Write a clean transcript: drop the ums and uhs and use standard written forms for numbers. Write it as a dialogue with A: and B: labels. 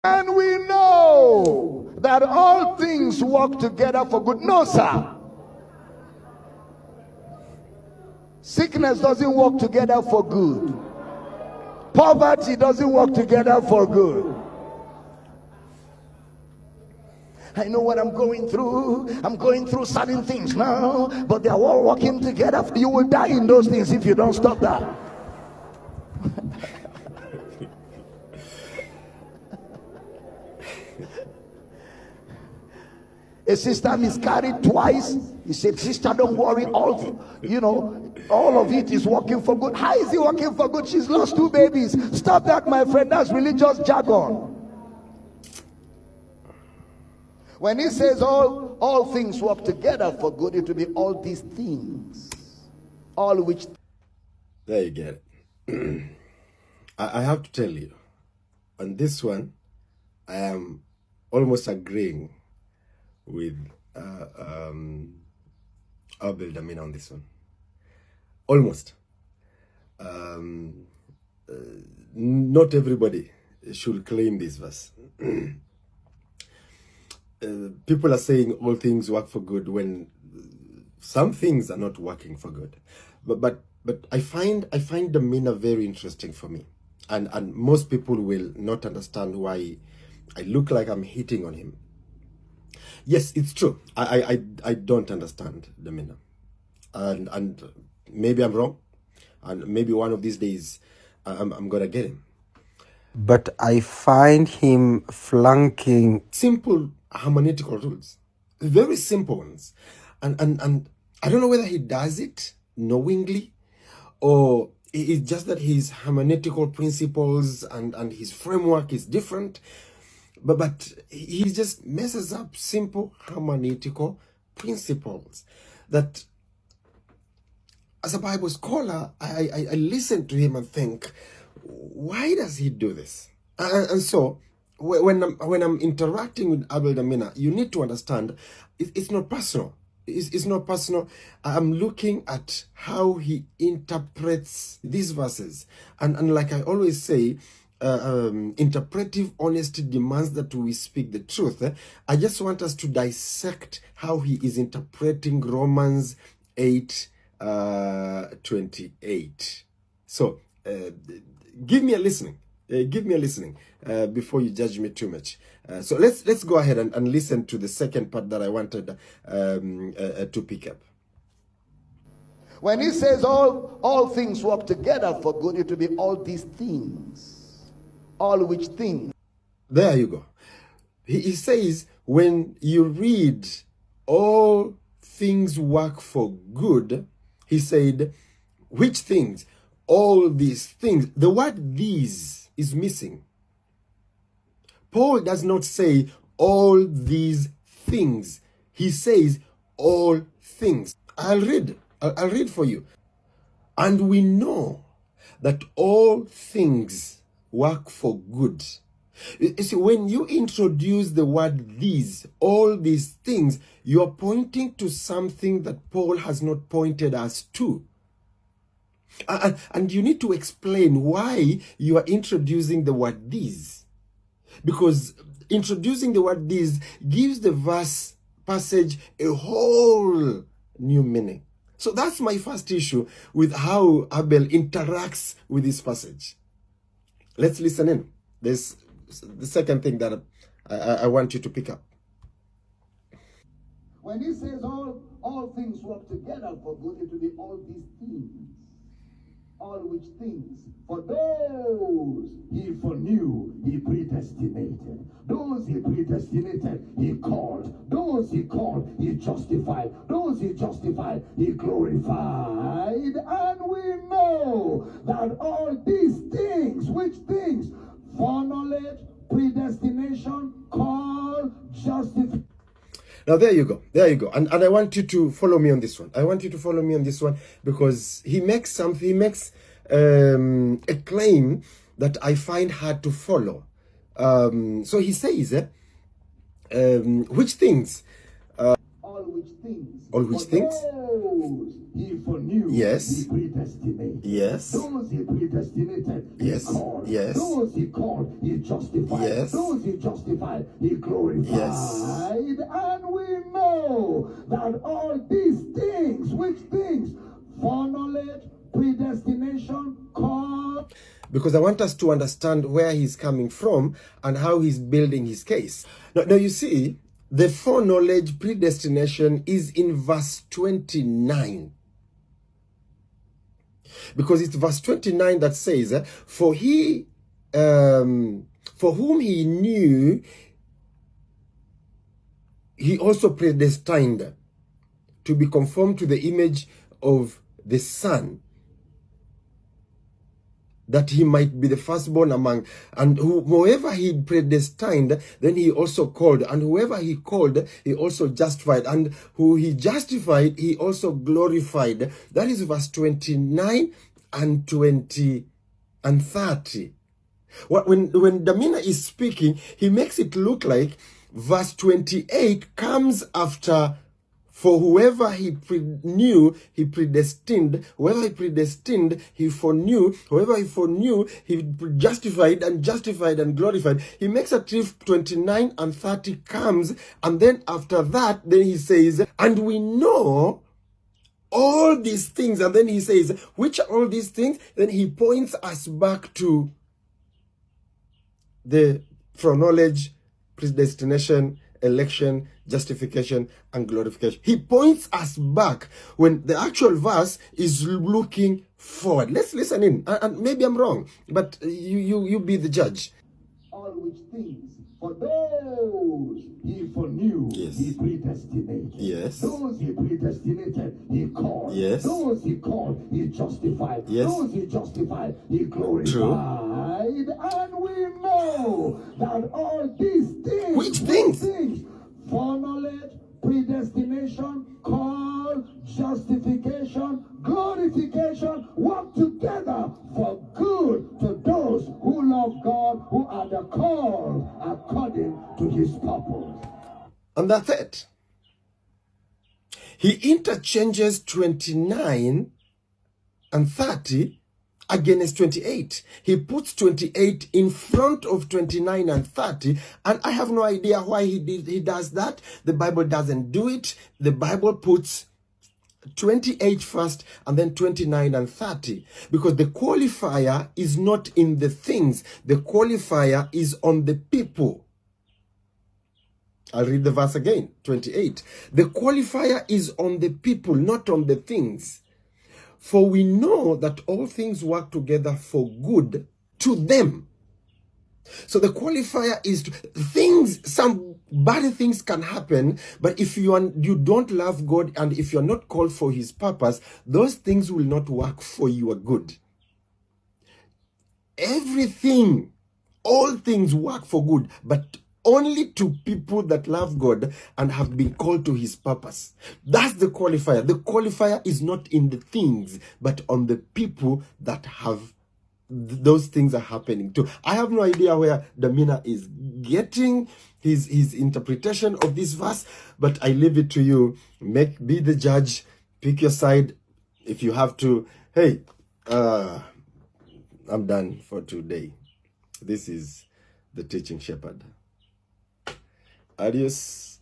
A: And we know that all things work together for good. No, sir. Sickness doesn't work together for good. Poverty doesn't work together for good. I know what I'm going through. I'm going through certain things now, but they're all working together. You will die in those things if you don't stop that. A sister miscarried twice. He said, sister, don't worry. All of it is working for good. How is it working for good? She's lost 2 babies. Stop that, my friend. That's religious jargon. When he says all things work together for good, it will be all these things. All which...
B: There you get it. I have to tell you, on this one, I am almost agreeing with Abel Damina on this one. Almost. Not everybody should claim this verse. People are saying all things work for good when some things are not working for good. But I find the meaning very interesting for me. And most people will not understand why I look like I'm hitting on him. Yes, it's true. I don't understand the meaning. And maybe I'm wrong. And maybe one of these days I'm gonna get him.
C: But I find him flunking
B: simple hermeneutical rules, very simple ones, and I don't know whether he does it knowingly, or it's just that his hermeneutical principles and his framework is different, but he just messes up simple hermeneutical principles that, as a Bible scholar, I listen to him and think, why does he do this? And so when I'm interacting with Abel Damina, you need to understand it's not personal. It's not personal. I'm looking at how he interprets these verses, and like I always say, interpretive honesty demands that we speak the truth. I just want us to dissect how he is interpreting Romans 8:28. So give me a listening. Before you judge me too much. So let's go ahead and listen to the second part that I wanted to pick up.
A: When he says all things work together for good, it will be all these things. All which things.
B: There you go. He says, when you read all things work for good, he said, which things? All these things. The word these is missing. Paul does not say all these things. He says all things. I'll read for you. And we know that all things work for good. You see, when you introduce the word these, all these things, you're pointing to something that Paul has not pointed us to. And you need to explain why you are introducing the word these. Because introducing the word these gives the verse passage a whole new meaning. So that's my first issue with how Abel interacts with this passage. Let's listen in. There's the second thing that I want you to pick up.
A: When he says all things work together for good, it will be all these things. All which things, for those he foreknew, he predestinated. Those he predestinated, he called. Those he called, he justified. Those he justified, he glorified. And we know that all these things, which things? Foreknowledge, predestination, call, justification.
B: Now there you go. And I want you to follow me on this one. Because he makes a claim that I find hard to follow. So he says, which things?
A: All
B: All which things?
A: Those he foreknew,
B: Yes.
A: he predestinated.
B: Yes.
A: Those he predestinated,
B: Yes.
A: he called.
B: Yes.
A: Those he called, he justified.
B: Yes.
A: Those he justified, he glorified.
B: Yes.
A: And we know that all these things, which things? Foreknowledge, predestination, call.
B: Because I want us to understand where he's coming from and how he's building his case. Now you see, the foreknowledge, predestination is in verse 29. Because it's verse 29 that says, for whom he knew, he also predestined to be conformed to the image of the Son, that he might be the firstborn among, and whoever he predestined, then he also called, and whoever he called, he also justified, and who he justified, he also glorified. That is verse 29 and 20 and 30. When Damina is speaking, he makes it look like verse 28 comes after, for whoever he knew, he predestined. Whoever he predestined, he foreknew. Whoever he foreknew, he justified and glorified. He makes a trip 29 and 30 comes, and then after that, then he says, and we know all these things. And then he says, which are all these things? Then he points us back to the foreknowledge, predestination, election, justification, and glorification. He points us back when the actual verse is looking forward. Let's listen in. And maybe I'm wrong, but you be the judge.
A: All which things, for those he foreknew,
B: Yes.
A: he predestinated.
B: Yes.
A: Those he predestinated, he called.
B: Yes.
A: Those he called, he justified.
B: Yes.
A: Those he justified, he glorified.
B: True.
A: And we know that all these things,
B: Which things?
A: Foreknowledge, predestination, call, justification, glorification, work together for good to those who love God, who are the called according to his purpose.
B: And that's it. He interchanges 29 and 30 against 28. He puts 28 in front of 29 and 30, and I have no idea why he does that. The Bible doesn't do it. The Bible puts 28 first and then 29 and 30, because the qualifier is not in the things. The qualifier is on the people. I'll read the verse again, 28. The qualifier is on the people, not on the things. For we know that all things work together for good to them. So the qualifier is things, some bad things can happen, but if you don't love God and if you're not called for his purpose, those things will not work for your good. Everything, all things work for good, but only to people that love God and have been called to his purpose. That's the qualifier. The qualifier is not in the things, but on the people that have those things are happening to. I have no idea where Damina is getting his interpretation of this verse, but I leave it to you. Be the judge, pick your side if you have to. Hey, I'm done for today. This is the Teaching Shepherd. Adios.